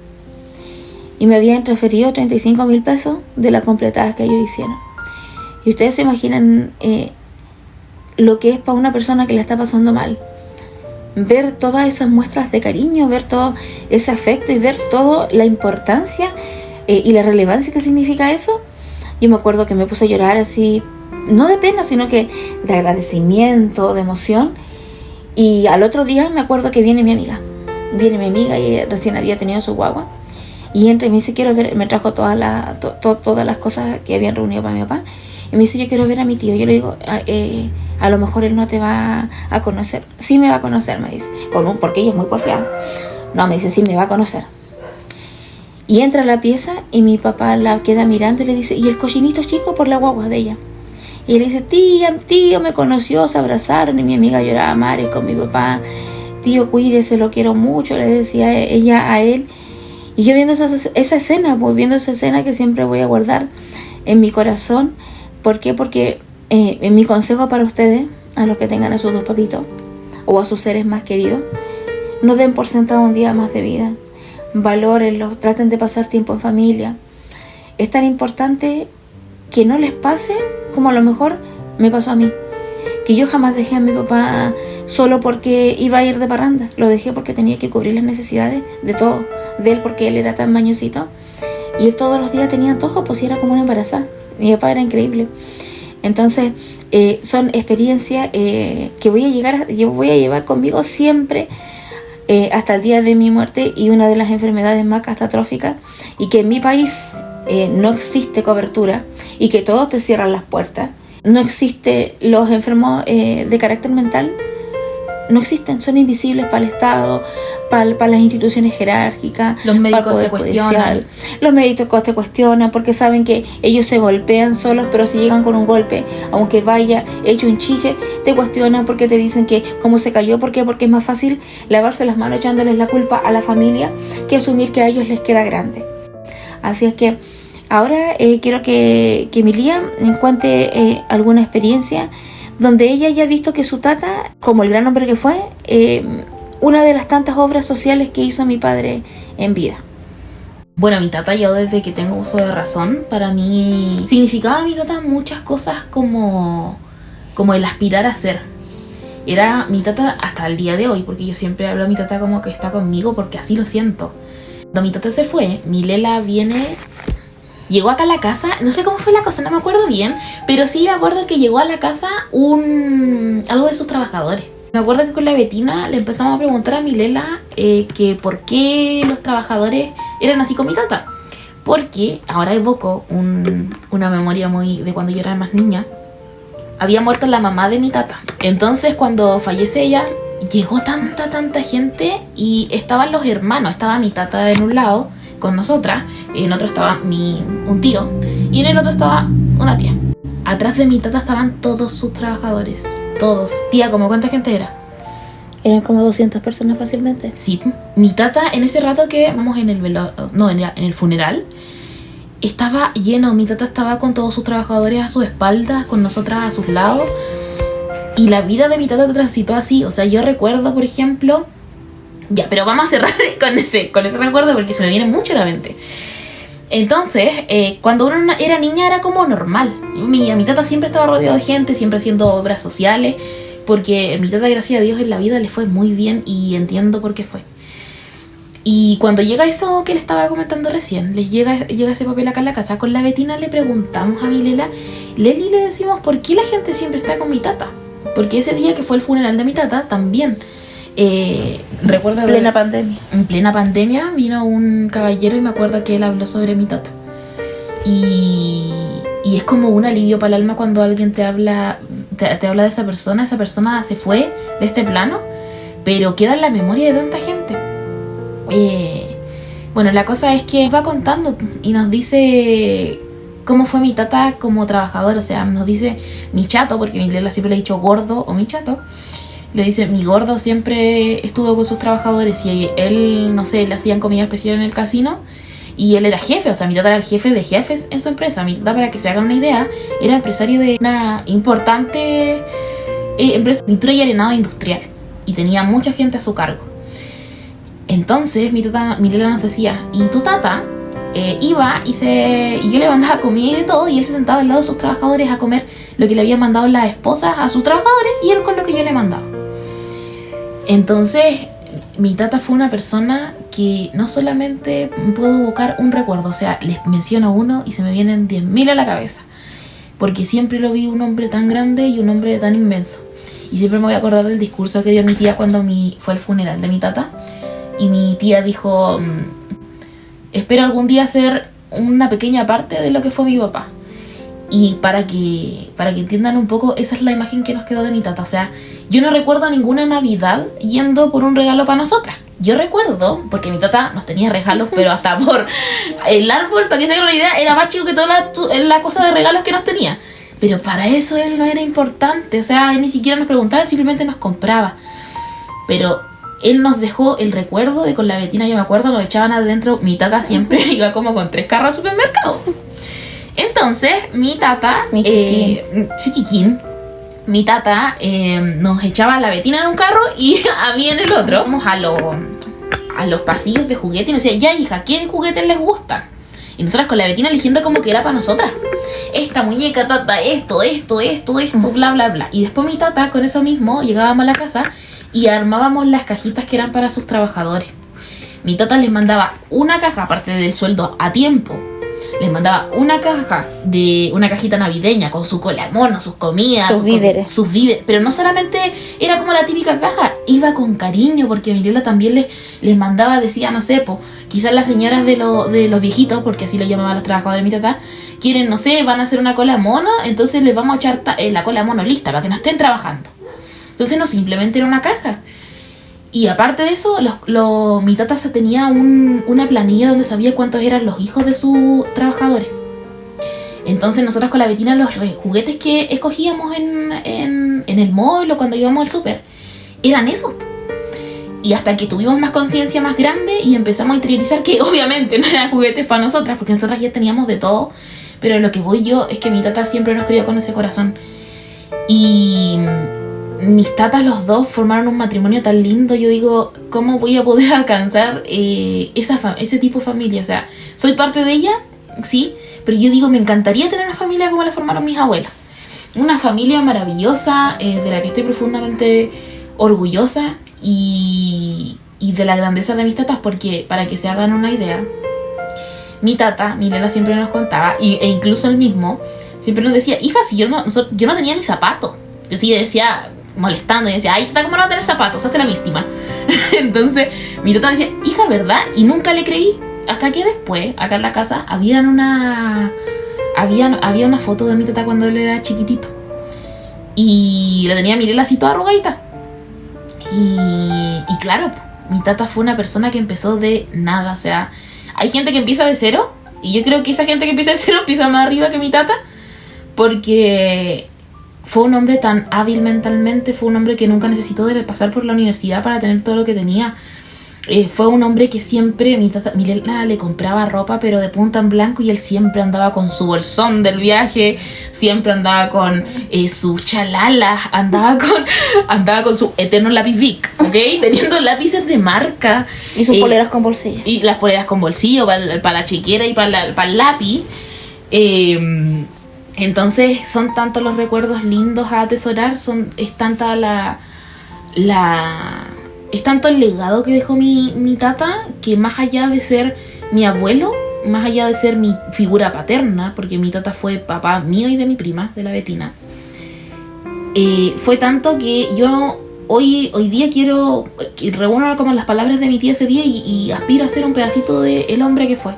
Y me habían transferido 35,000 pesos de la completada que ellos hicieron. Y ustedes se imaginan lo que es para una persona que la está pasando mal. Ver todas esas muestras de cariño, ver todo ese afecto y ver toda la importancia y la relevancia que significa eso. Yo me acuerdo que me puse a llorar así, no de pena, sino que de agradecimiento, de emoción. Y al otro día me acuerdo que viene mi amiga y recién había tenido su guagua. Y entra y me dice, quiero ver, me trajo todas las cosas que habían reunido para mi papá. Y me dice, yo quiero ver a mi tío. Yo le digo, a lo mejor él no te va a conocer. Sí me va a conocer, me dice, porque ella es muy porfiada. No, me dice, sí me va a conocer. Y entra a la pieza y mi papá la queda mirando y le dice, y el cochinito chico por la guagua de ella. Y él dice, tío me conoció, se abrazaron y mi amiga lloraba a mares con mi papá. Tío, cuídese, lo quiero mucho, le decía ella a él. Y yo viendo esa escena, pues viendo esa escena que siempre voy a guardar en mi corazón. ¿Por qué? Porque en mi consejo para ustedes, a los que tengan a sus 2 papitos o a sus seres más queridos, no den por sentado un día más de vida. Valórenlos, traten de pasar tiempo en familia. Es tan importante que no les pase como a lo mejor me pasó a mí. Que yo jamás dejé a mi papá solo porque iba a ir de parranda. Lo dejé porque tenía que cubrir las necesidades de todo. De él, porque él era tan mañosito. Y él todos los días tenía antojo, pues era como una embarazada. Mi papá era increíble. Entonces, son experiencias que voy a llevar conmigo siempre hasta el día de mi muerte. Y una de las enfermedades más catastróficas, y que en mi país no existe cobertura, y que todos te cierran las puertas. No existe, los enfermos de carácter mental no existen, son invisibles para el Estado, para las instituciones jerárquicas, los médicos para el te Poder cuestionan. Judicial. Los médicos te cuestionan porque saben que ellos se golpean solos, pero si llegan con un golpe, aunque vaya hecho un chiche, te cuestionan porque te dicen que cómo se cayó. ¿Por qué? Porque es más fácil lavarse las manos echándoles la culpa a la familia que asumir que a ellos les queda grande. Así es que ahora quiero que Emilia cuente alguna experiencia donde ella haya visto que su tata, como el gran hombre que fue, una de las tantas obras sociales que hizo mi padre en vida. Bueno, mi tata, yo desde que tengo uso de razón, para mí significaba mi tata muchas cosas como el aspirar a ser. Era mi tata hasta el día de hoy, porque yo siempre hablo a mi tata como que está conmigo, porque así lo siento. Cuando mi tata se fue, mi Lela llegó acá a la casa, no sé cómo fue la cosa, no me acuerdo bien, pero sí me acuerdo que llegó a la casa algo de sus trabajadores. Me acuerdo que con la Betina le empezamos a preguntar a mi Lela que por qué los trabajadores eran así con mi tata. Porque ahora evoco una memoria muy de cuando yo era más niña. Había muerto la mamá de mi tata. Entonces cuando fallece ella, llegó tanta gente y estaban los hermanos. Estaba mi tata en un lado con nosotras, en otro estaba un tío y en el otro estaba una tía. Atrás de mi tata estaban todos sus trabajadores, todos. Tía, ¿cómo cuánta gente era? Eran como 200 personas fácilmente. Sí, mi tata en ese rato que vamos en el funeral, estaba lleno. Mi tata estaba con todos sus trabajadores a sus espaldas, con nosotras a sus lados, y la vida de mi tata transitó así. O sea, yo recuerdo, por ejemplo, ya, pero vamos a cerrar con ese recuerdo porque se me viene mucho a la mente. Entonces, cuando uno era niña era como normal. Mi tata siempre estaba rodeado de gente, siempre haciendo obras sociales, porque mi tata, gracias a Dios, en la vida le fue muy bien y entiendo por qué fue. Y cuando llega eso que le estaba comentando recién, les llega ese papel acá en la casa, con la Betina le preguntamos a mi Leli le decimos por qué la gente siempre está con mi tata. Porque ese día que fue el funeral de mi tata, también recuerdo en plena pandemia vino un caballero y me acuerdo que él habló sobre mi tata. Y es como un alivio para el alma cuando alguien te habla de esa persona se fue de este plano, pero queda en la memoria de tanta gente. Bueno, la cosa es que va contando y nos dice cómo fue mi tata como trabajador. O sea, nos dice mi chato, porque mi Lela siempre le ha dicho gordo o mi chato. Le dice, mi gordo siempre estuvo con sus trabajadores y él, no sé, le hacían comida especial en el casino y él era jefe. O sea, mi tata era el jefe de jefes en su empresa. Mi tata, para que se hagan una idea, era empresario de una importante empresa de pintura y arenado industrial y tenía mucha gente a su cargo. Entonces mi Lela nos decía, y tu tata iba y yo le mandaba comida y todo, y él se sentaba al lado de sus trabajadores a comer lo que le habían mandado las esposas a sus trabajadores y él con lo que yo le mandaba. Entonces mi tata fue una persona que no solamente puedo evocar un recuerdo, o sea, les menciono uno y se me vienen 10.000 a la cabeza, porque siempre lo vi un hombre tan grande y un hombre tan inmenso. Y siempre me voy a acordar del discurso que dio mi tía cuando fue el funeral de mi tata. Y mi tía dijo, espero algún día ser una pequeña parte de lo que fue mi papá. Y para que entiendan un poco, esa es la imagen que nos quedó de mi tata. O sea, yo no recuerdo ninguna Navidad yendo por un regalo para nosotras. Yo recuerdo, porque mi tata nos tenía regalos, pero hasta por el árbol, para que se hagan una idea, era más chico que toda la cosa de regalos que nos tenía. Pero para eso él no era importante. O sea, él ni siquiera nos preguntaba, simplemente nos compraba. Pero él nos dejó el recuerdo de con la Betina, yo me acuerdo, lo echaban adentro. Mi tata siempre iba como con 3 carros al supermercado. Entonces, mi tata, Chiquiquín, mi tata nos echaba a la Betina en un carro y a mí en el otro. Vamos a los pasillos de juguete y nos decía, ya hija, ¿qué juguetes les gustan? Y nosotras con la Betina eligiendo como que era para nosotras. Esta muñeca, tata, esto, bla, bla, bla. Y después mi tata, con eso mismo, llegábamos a la casa y armábamos las cajitas que eran para sus trabajadores. Mi tata les mandaba una caja, aparte del sueldo, a tiempo. Les mandaba una cajita navideña con su cola de mono, sus comidas, sus víveres. Pero no solamente era como la típica caja, iba con cariño, porque mi Lela también les mandaba, decía, no sé, quizás las señoras de los viejitos, porque así lo llamaban los trabajadores de mi tata, quieren, no sé, van a hacer una cola de mono, entonces les vamos a echar la cola de mono lista para que no estén trabajando. Entonces no, simplemente era una caja. Y aparte de eso, mi tata tenía una planilla donde sabía cuántos eran los hijos de sus trabajadores. Entonces nosotros con la Betina los juguetes que escogíamos en el mall o cuando íbamos al súper eran esos. Y hasta que tuvimos más conciencia más grande y empezamos a interiorizar que obviamente no eran juguetes para nosotras, porque nosotras ya teníamos de todo. Pero lo que voy yo es que mi tata siempre nos crió con ese corazón. Y mis tatas, los dos, formaron un matrimonio tan lindo. Yo digo, ¿cómo voy a poder alcanzar ese tipo de familia? O sea, soy parte de ella, sí, pero yo digo, me encantaría tener una familia como la formaron mis abuelas. Una familia maravillosa, de la que estoy profundamente orgullosa y de la grandeza de mis tatas, porque para que se hagan una idea, mi tata, mi Lela, siempre nos contaba, e incluso él mismo, siempre nos decía, hija, si yo no tenía ni zapatos. Yo sí decía, molestando, y decía, ay, ¿cómo no va a tener zapatos? Hace la víctima. Entonces mi tata decía, hija, ¿verdad? Y nunca le creí, hasta que después, acá en la casa, había una foto de mi tata cuando él era chiquitito, y la tenía Mirela así toda arrugadita. Y claro, mi tata fue una persona que empezó de nada. O sea, hay gente que empieza de cero, y yo creo que esa gente que empieza de cero empieza más arriba que mi tata, porque fue un hombre tan hábil mentalmente, fue un hombre que nunca necesitó de pasar por la universidad para tener todo lo que tenía. Fue un hombre que siempre, mi Lela le compraba ropa, pero de punta en blanco, y él siempre andaba con su bolsón del viaje, siempre andaba con su chalala, andaba con su eterno lápiz Bic, ¿ok? Teniendo lápices de marca. Y sus poleras con bolsillo. Y las poleras con bolsillo, para la chequera y para el lápiz. Entonces, son tantos los recuerdos lindos a atesorar, es tanto el legado que dejó mi tata, que más allá de ser mi abuelo, más allá de ser mi figura paterna, porque mi tata fue papá mío y de mi prima, de la Betina, fue tanto que yo hoy día quiero reúno como las palabras de mi tía ese día y aspiro a ser un pedacito del hombre que fue.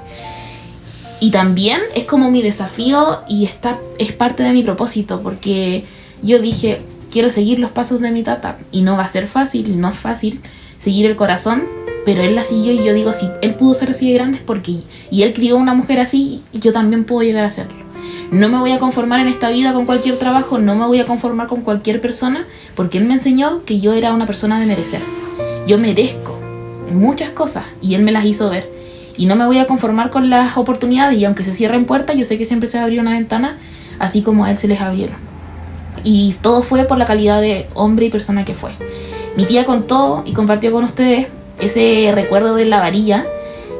Y también es como mi desafío y es parte de mi propósito, porque yo dije, quiero seguir los pasos de mi tata, y no va a ser fácil, no es fácil seguir el corazón, pero él la siguió, y yo digo, si él pudo ser así de grande es porque, y él crió una mujer así, yo también puedo llegar a hacerlo. No me voy a conformar en esta vida con cualquier trabajo, no me voy a conformar con cualquier persona, porque él me enseñó que yo era una persona de merecer. Yo merezco muchas cosas, y él me las hizo ver. Y no me voy a conformar con las oportunidades, y aunque se cierren puertas, yo sé que siempre se va a abrir una ventana, así como a él se les abrieron. Y todo fue por la calidad de hombre y persona que fue. Mi tía contó y compartió con ustedes ese recuerdo de la varilla,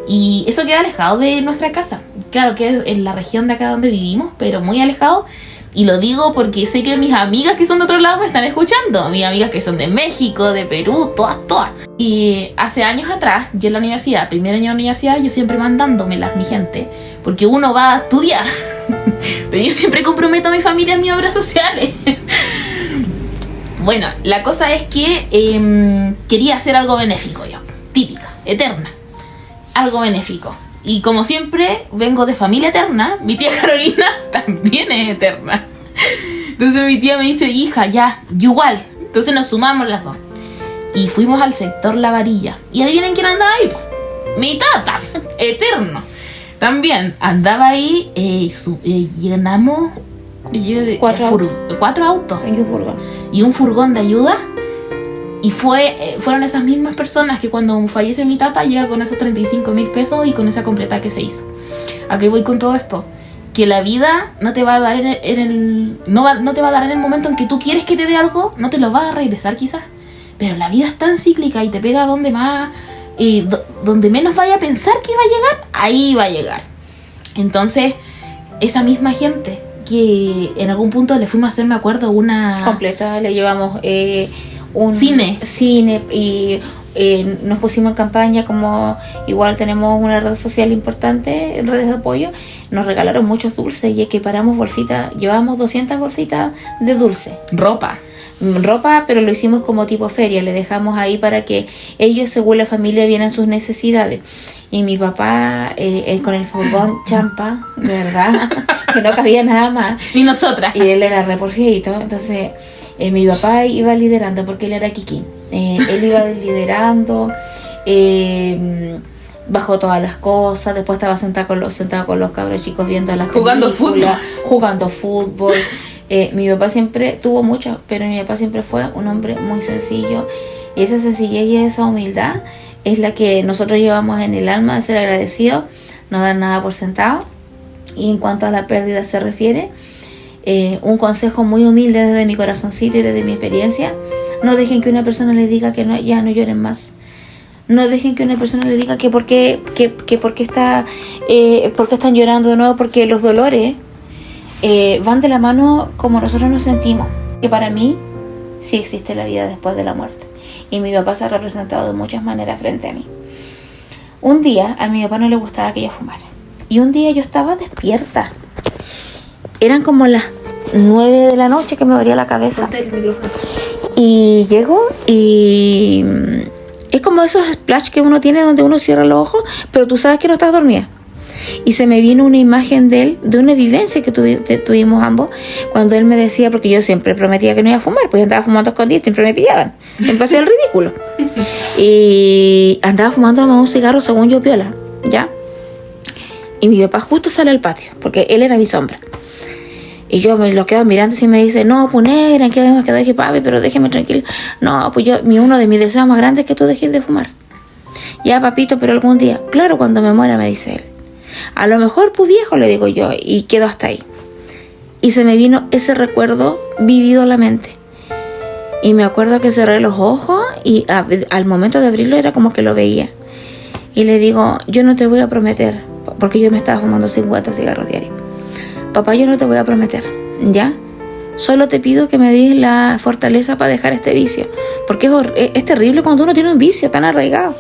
y eso queda alejado de nuestra casa. Claro que es en la región de acá donde vivimos, pero muy alejado. Y lo digo porque sé que mis amigas que son de otro lado me están escuchando. Mis amigas que son de México, de Perú, todas. Y hace años atrás, yo en la universidad, primer año de universidad, yo siempre mandándomelas, mi gente, porque uno va a estudiar. Pero yo siempre comprometo a mi familia en mis obras sociales. Bueno, la cosa es que quería hacer algo benéfico yo. Típica, eterna. Algo benéfico. Y como siempre, vengo de familia eterna. Mi tía Carolina también es eterna. Entonces mi tía me dice, hija, ya, yo igual. Entonces nos sumamos las dos. Y fuimos al sector La Varilla. Y adivinen quién andaba ahí. Mi tata, eterno. También andaba ahí. Llenamos 4 autos. Y un furgón de ayuda. Y fueron esas mismas personas que cuando fallece mi tata llega con esos 35,000 pesos y con esa completa que se hizo. ¿A qué voy con todo esto? Que la vida no te va a dar no te va a dar en el momento en que tú quieres que te dé algo, no te lo va a regresar quizás. Pero la vida es tan cíclica y te pega donde menos vaya a pensar que va a llegar, ahí va a llegar. Entonces, esa misma gente que en algún punto le fuimos a hacer, me acuerdo, una completa, le llevamos un cine y nos pusimos en campaña, como igual tenemos una red social importante en redes de apoyo, nos regalaron muchos dulces y equiparamos bolsitas, llevamos 200 bolsitas de dulce, ropa, pero lo hicimos como tipo feria, le dejamos ahí para que ellos, según la familia, vieran sus necesidades. Y mi papá con el furgón champa, de verdad, que no cabía nada más, ni nosotras, y él era reporfieito, entonces mi papá iba liderando porque él era Kikín. Él iba liderando, bajó todas las cosas, después estaba sentado con los cabros chicos viendo la jugando fútbol. Mi papá siempre tuvo mucho, pero mi papá siempre fue un hombre muy sencillo, y esa sencillez y esa humildad es la que nosotros llevamos en el alma, de ser agradecidos, no dar nada por sentado. Y en cuanto a la pérdida se refiere, un consejo muy humilde desde mi corazoncito y desde mi experiencia: no dejen que una persona les diga que ya no lloren más. No dejen que una persona le diga que por qué están llorando de nuevo, porque los dolores van de la mano como nosotros nos sentimos. Que para mí sí existe la vida después de la muerte, y mi papá se ha representado de muchas maneras frente a mí. Un día a mi papá no le gustaba que yo fumara, y un día yo estaba despierta. Eran como las 9 de la noche que me dolía la cabeza. Y llego y es como esos splash que uno tiene donde uno cierra los ojos, pero tú sabes que no estás dormida. Y se me vino una imagen de él, de una vivencia que tuvimos ambos, cuando él me decía, porque yo siempre prometía que no iba a fumar, pues yo andaba fumando escondido, siempre me pillaban, siempre hacía el ridículo. Y andaba fumando un cigarro, según yo, piola, ¿ya? Y mi papá justo sale al patio, porque él era mi sombra. Y yo me lo quedo mirando y me dice, no, pues negra, ¿en qué habíamos quedado? Dije, papi, pero déjeme tranquilo. No, pues uno de mis deseos más grandes es que tú dejes de fumar. Ya, papito, pero algún día. Claro, cuando me muera, me dice él. A lo mejor, pues viejo, le digo yo, y quedo hasta ahí. Y se me vino ese recuerdo vivido a la mente. Y me acuerdo que cerré los ojos y al momento de abrirlo era como que lo veía. Y le digo, yo no te voy a prometer, porque yo me estaba fumando 50 cigarros diarios. Papá, yo no te voy a prometer, ¿ya? Solo te pido que me des la fortaleza para dejar este vicio. Porque es terrible cuando uno tiene un vicio tan arraigado.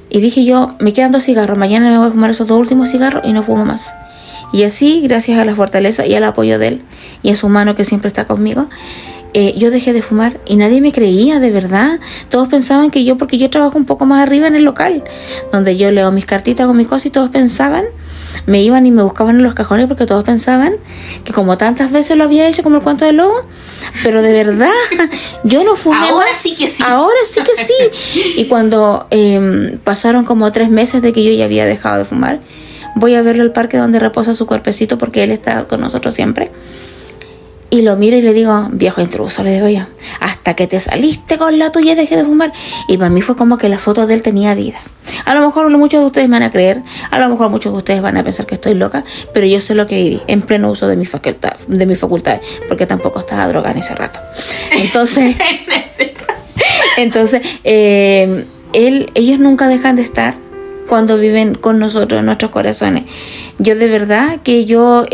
Y dije yo, me quedan 2 cigarros, mañana me voy a fumar esos 2 últimos cigarros y no fumo más. Y así, gracias a la fortaleza y al apoyo de él y a su mano que siempre está conmigo, yo dejé de fumar y nadie me creía, de verdad. Todos pensaban que yo, porque yo trabajo un poco más arriba en el local, donde yo leo mis cartitas con mis cosas, y todos pensaban, me iban y me buscaban en los cajones porque todos pensaban que como tantas veces lo había hecho, como el cuento del lobo, pero de verdad, yo no fumé. Ahora sí que sí. Ahora sí que sí. Y cuando pasaron como 3 meses de que yo ya había dejado de fumar, voy a verlo al parque donde reposa su cuerpecito, porque él está con nosotros siempre. Y lo miro y le digo, viejo intruso, le digo yo, hasta que te saliste con la tuya dejé de fumar. Y para mí fue como que la foto de él tenía vida. A lo mejor muchos de ustedes me van a creer, a lo mejor muchos de ustedes van a pensar que estoy loca, pero yo sé lo que viví en pleno uso de mi facultad, porque tampoco estaba drogada en ese rato. Entonces, ellos nunca dejan de estar cuando viven con nosotros en nuestros corazones. Yo de verdad que yo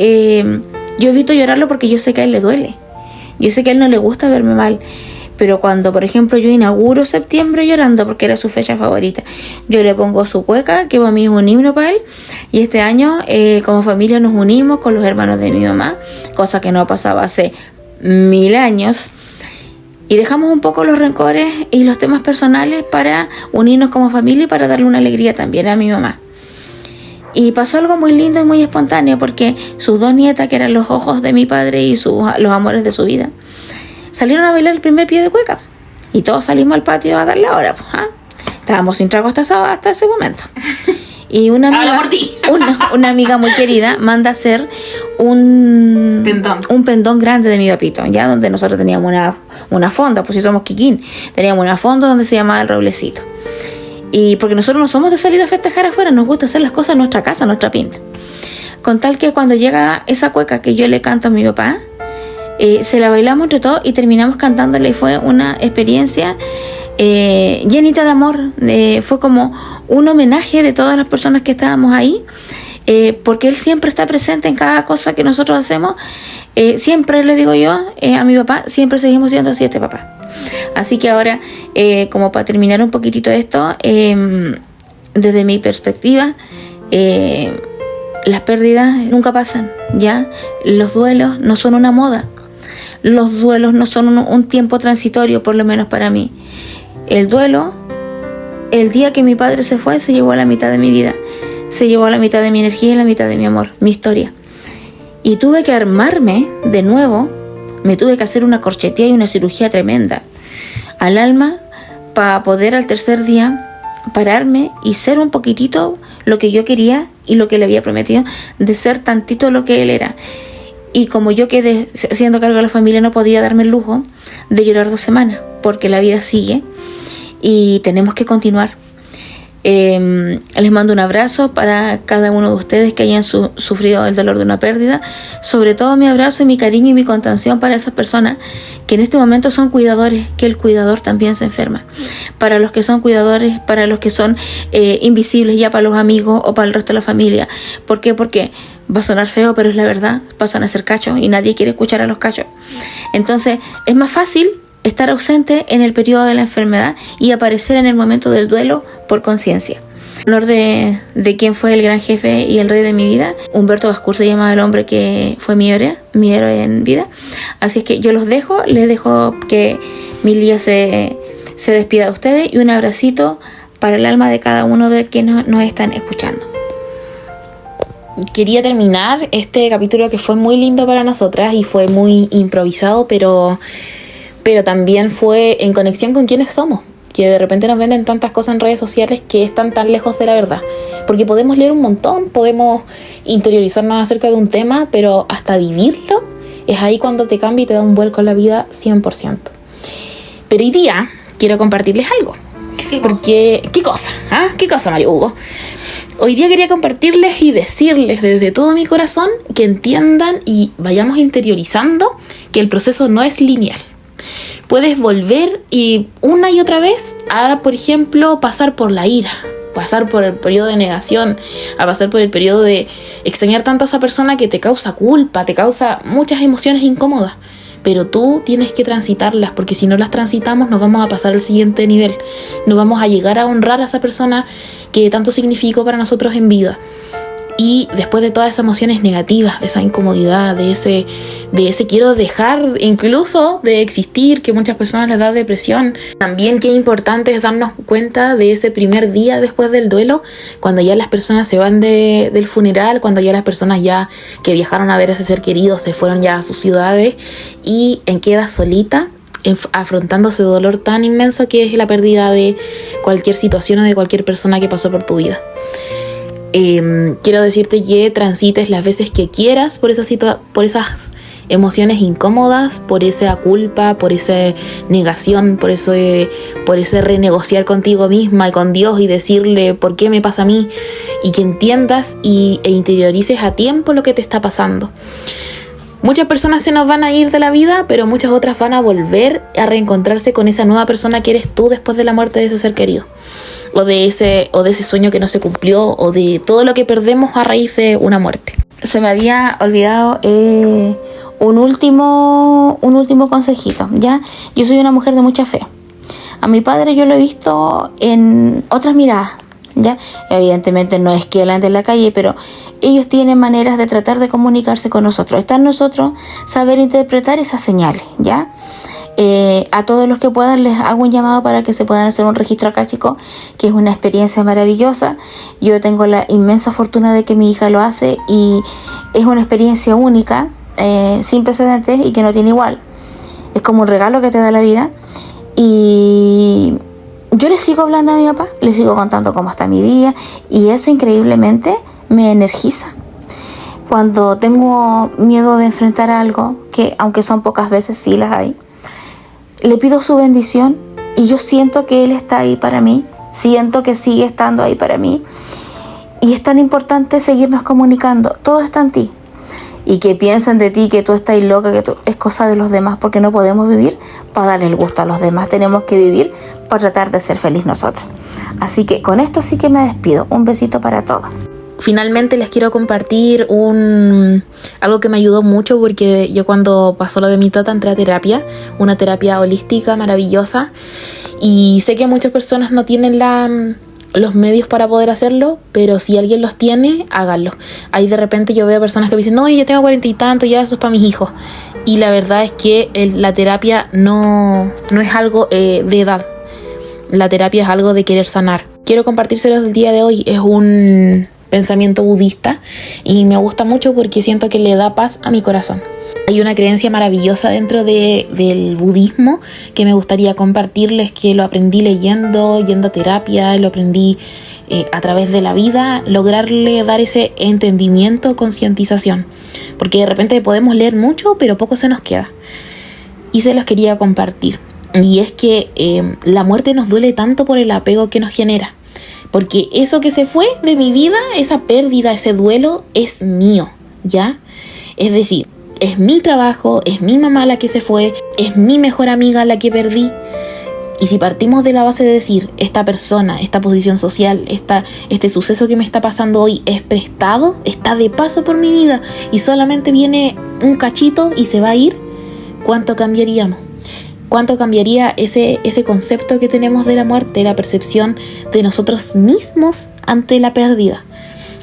evito llorarlo porque yo sé que a él le duele. Yo sé que a él no le gusta verme mal. Pero cuando, por ejemplo, yo inauguro septiembre llorando porque era su fecha favorita, yo le pongo su cueca, que para mí es un himno para él. Y este año, como familia, nos unimos con los hermanos de mi mamá, cosa que no pasaba hace 1000 años. Y dejamos un poco los rencores y los temas personales para unirnos como familia y para darle una alegría también a mi mamá. Y pasó algo muy lindo y muy espontáneo, porque sus 2 nietas, que eran los ojos de mi padre y los amores de su vida, salieron a bailar el primer pie de cueca. Y todos salimos al patio a dar la hora. Estábamos sin trago hasta ese momento. Y una amiga muy querida manda a hacer un pendón grande de mi papito, ya donde nosotros teníamos una fonda, pues si somos Kikín, teníamos una fonda donde se llamaba el Roblecito. Y porque nosotros no somos de salir a festejar afuera, nos gusta hacer las cosas en nuestra casa, en nuestra pinta. Con tal que cuando llega esa cueca que yo le canto a mi papá, se la bailamos entre todos y terminamos cantándola, y fue una experiencia llenita de amor. Fue como un homenaje de todas las personas que estábamos ahí, porque él siempre está presente en cada cosa que nosotros hacemos. Siempre le digo yo a mi papá, siempre seguimos siendo así, papá. Así que ahora, como para terminar un poquitito esto, desde mi perspectiva, las pérdidas nunca pasan, ¿ya? Los duelos no son una moda. Los duelos no son un tiempo transitorio, por lo menos para mí. El duelo, el día que mi padre se fue, se llevó a la mitad de mi vida. Se llevó a la mitad de mi energía y la mitad de mi amor, mi historia. Y tuve que armarme de nuevo. Me tuve que hacer una corchetía y una cirugía tremenda al alma para poder al tercer día pararme y ser un poquitito lo que yo quería y lo que le había prometido, de ser tantito lo que él era. Y como yo quedé haciendo cargo de la familia, no podía darme el lujo de llorar 2 semanas, porque la vida sigue y tenemos que continuar. Les mando un abrazo para cada uno de ustedes que hayan sufrido el dolor de una pérdida. Sobre todo mi abrazo y mi cariño y mi contención para esas personas que en este momento son cuidadores, que el cuidador también se enferma. Para los que son cuidadores, para los que son invisibles ya para los amigos o para el resto de la familia. ¿Por qué? Porque va a sonar feo, pero es la verdad, pasan a ser cachos y nadie quiere escuchar a los cachos. Entonces es más fácil estar ausente en el periodo de la enfermedad y aparecer en el momento del duelo por conciencia. En honor de quien fue el gran jefe y el rey de mi vida, Humberto Bascur se llamaba el hombre que fue mi héroe en vida. Así es que yo les dejo que Milia se despida de ustedes, y un abracito para el alma de cada uno de quienes nos están escuchando. Quería terminar este capítulo que fue muy lindo para nosotras y fue muy improvisado, pero también fue en conexión con quienes somos, que de repente nos venden tantas cosas en redes sociales que están tan lejos de la verdad, porque podemos leer un montón, podemos interiorizarnos acerca de un tema, pero hasta vivirlo es ahí cuando te cambia y te da un vuelco en la vida 100%. Pero hoy día quiero compartirles algo. Porque, ¿qué cosa? ¿Qué cosa, Mario Hugo? Hoy día quería compartirles y decirles desde todo mi corazón que entiendan y vayamos interiorizando que el proceso no es lineal. Puedes volver y una y otra vez a, por ejemplo, pasar por la ira, pasar por el periodo de negación, a pasar por el periodo de extrañar tanto a esa persona que te causa culpa, te causa muchas emociones incómodas. Pero tú tienes que transitarlas, porque si no las transitamos nos vamos a pasar al siguiente nivel. No vamos a llegar a honrar a esa persona que tanto significó para nosotros en vida. Y después de todas esas emociones negativas, de esa incomodidad, de ese quiero dejar incluso de existir, que muchas personas les da depresión. También qué importante es darnos cuenta de ese primer día después del duelo, cuando ya las personas se van del funeral, cuando ya las personas ya que viajaron a ver a ese ser querido se fueron ya a sus ciudades y quedas solita, afrontando ese dolor tan inmenso que es la pérdida de cualquier situación o de cualquier persona que pasó por tu vida. Quiero decirte que transites las veces que quieras por esas emociones incómodas, por esa culpa, por esa negación, por ese renegociar contigo misma y con Dios y decirle por qué me pasa a mí, y que entiendas e interiorices a tiempo lo que te está pasando. Muchas personas se nos van a ir de la vida, pero muchas otras van a volver a reencontrarse con esa nueva persona que eres tú después de la muerte de ese ser querido. O de ese sueño que no se cumplió, o de todo lo que perdemos a raíz de una muerte. Se me había olvidado un último consejito, ¿ya? Yo soy una mujer de mucha fe. A mi padre yo lo he visto en otras miradas, ¿ya? Evidentemente no es que él ande en la calle, pero ellos tienen maneras de tratar de comunicarse con nosotros. Está en nosotros saber interpretar esas señales, ¿ya? A todos los que puedan les hago un llamado para que se puedan hacer un registro akáshico, que es una experiencia maravillosa. Yo tengo la inmensa fortuna de que mi hija lo hace y es una experiencia única, sin precedentes y que no tiene igual. Es como un regalo que te da la vida. Y yo le sigo hablando a mi papá, le sigo contando cómo está mi día, y eso increíblemente me energiza. Cuando tengo miedo de enfrentar algo, que aunque son pocas veces sí las hay, le pido su bendición y yo siento que Él está ahí para mí, siento que sigue estando ahí para mí, y es tan importante seguirnos comunicando. Todo está en ti, y que piensen de ti que tú estás loca, que tú, es cosa de los demás, porque no podemos vivir para darle el gusto a los demás, tenemos que vivir para tratar de ser feliz nosotros. Así que con esto sí que me despido. Un besito para todos. Finalmente les quiero compartir algo que me ayudó mucho, porque yo cuando pasó lo de mi tata entré a terapia, una terapia holística maravillosa, y sé que muchas personas no tienen los medios para poder hacerlo, pero si alguien los tiene, háganlo. Ahí de repente yo veo personas que me dicen, no, yo ya tengo 40 y tanto, ya eso es para mis hijos, y la verdad es que la terapia no es algo de edad. La terapia es algo de querer sanar. Quiero compartírselos el día de hoy. Es un pensamiento budista y me gusta mucho porque siento que le da paz a mi corazón. Hay una creencia maravillosa dentro del budismo que me gustaría compartirles, que lo aprendí yendo a terapia, lo aprendí a través de la vida, lograrle dar ese entendimiento, concientización, porque de repente podemos leer mucho pero poco se nos queda, y se los quería compartir. Y es que la muerte nos duele tanto por el apego que nos genera. Porque eso que se fue de mi vida, esa pérdida, ese duelo, es mío, ¿ya? Es decir, es mi trabajo, es mi mamá la que se fue, es mi mejor amiga la que perdí. Y si partimos de la base de decir, esta persona, esta posición social, este suceso que me está pasando hoy es prestado, está de paso por mi vida y solamente viene un cachito y se va a ir, ¿cuánto cambiaríamos? ¿Cuánto cambiaría ese concepto que tenemos de la muerte, la percepción de nosotros mismos ante la pérdida?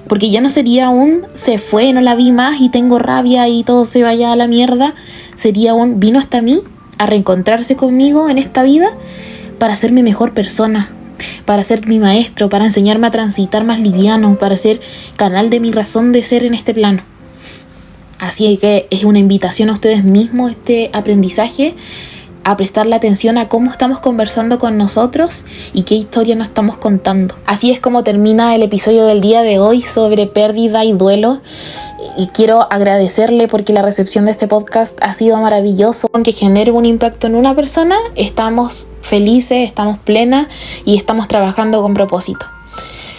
Porque ya no sería se fue, no la vi más y tengo rabia y todo se vaya a la mierda. Sería vino hasta mí a reencontrarse conmigo en esta vida para hacerme mejor persona, para ser mi maestro, para enseñarme a transitar más liviano, para ser canal de mi razón de ser en este plano. Así que es una invitación a ustedes mismos este aprendizaje, a prestarle atención a cómo estamos conversando con nosotros y qué historia nos estamos contando. Así es como termina el episodio del día de hoy sobre pérdida y duelo. y quiero agradecerle porque la recepción de este podcast ha sido maravilloso. Aunque genere un impacto en una persona, estamos felices, estamos plenas y estamos trabajando con propósito.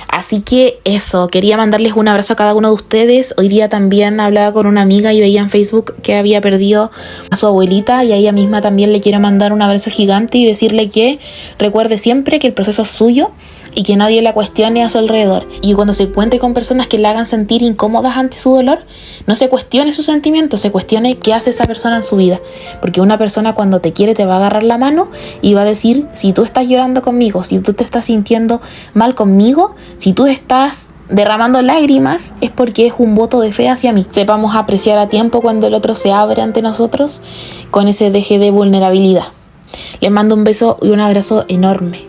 Así que eso, quería mandarles un abrazo a cada uno de ustedes. Hoy día también hablaba con una amiga y veía en Facebook que había perdido a su abuelita, y a ella misma también le quiero mandar un abrazo gigante y decirle que recuerde siempre que el proceso es suyo y que nadie la cuestione a su alrededor. Y cuando se encuentre con personas que la hagan sentir incómodas ante su dolor, no se cuestione sus sentimientos, se cuestione qué hace esa persona en su vida. Porque una persona cuando te quiere te va a agarrar la mano y va a decir, si tú estás llorando conmigo, si tú te estás sintiendo mal conmigo, si tú estás derramando lágrimas, es porque es un voto de fe hacia mí. Sepamos apreciar a tiempo cuando el otro se abre ante nosotros con ese deje de vulnerabilidad. Les mando un beso y un abrazo enorme.